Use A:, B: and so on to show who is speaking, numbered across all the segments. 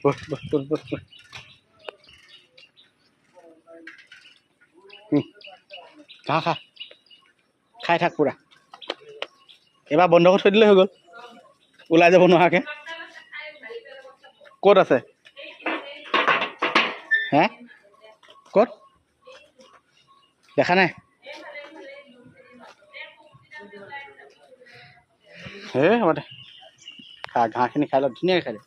A: বস বস বস বস বস। খা খা খাই থাক পুৰা এবাৰ বন্ধ কৰি থৈ দিলে হৈ গ'ল ওলাই যাব নোৱাৰাকে ক'ত আছে হে ক'ত দেখা নাই হে হ'ব দে খা ঘাঁহখিনি খাই ল ধুনীয়াকৈ খাই দে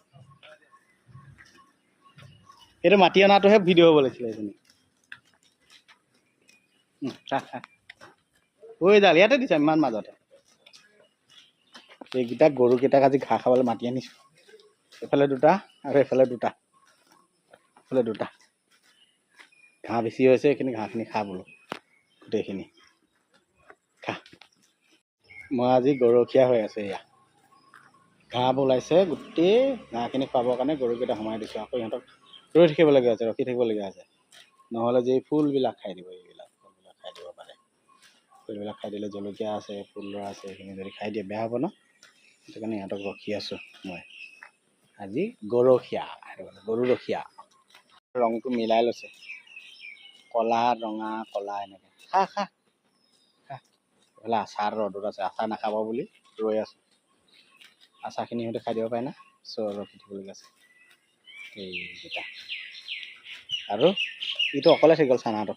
A: এইটো মাতি অনাটোহে ভিডিঅ' হ'ব লাগিছিলে এইখিনি খা খা ঐ জাল ইয়াতে দিছা ইমান মাজতে এইকেইটা গৰুকেইটাক আজি ঘাঁহ খাবলৈ মাতি আনিছোঁ এইফালে দুটা আৰু এইফালে দুটা এইফালে দুটা ঘাঁহ বেছি হৈছে এইখিনি ঘাঁহখিনি খা বোলো গোটেইখিনি খা মই আজি গৰখীয়া হৈ আছে এয়া ঘাঁহ ওলাইছে গোটেই ঘাঁহখিনি খুৱাবৰ কাৰণে গৰুকেইটা সোমাই দিছোঁ আকৌ ইহঁতক ৰৈ থাকিবলগীয়া হৈছে ৰখি থাকিবলগীয়া হৈছে নহ'লে যে এই ফুলবিলাক খাই দিব এইবিলাক ফুলবিলাক খাই দিব পাৰে ফুলবিলাক খাই দিলে জলকীয়া আছে ফুল আছে এইখিনি যদি খাই দিয়ে বেয়া হ'ব ন সেইটো কাৰণে ইহঁতক ৰখি আছোঁ মই আজি গৰখীয়া গৰু ৰখীয়া ৰংটো মিলাই লৈছে কলা ৰঙা কলা এনেকৈ খা খা খা এইফালে আচাৰ ৰ'দত আছে আচাৰ নাখাব বুলি ৰৈ আছোঁ আচাৰখিনি সিহঁতে খাই দিব পাৰে না ৰখি থাকিবলগীয়া আছে এইকেইটা আৰু ইটো অকলে থাকি গ'ল চানাটো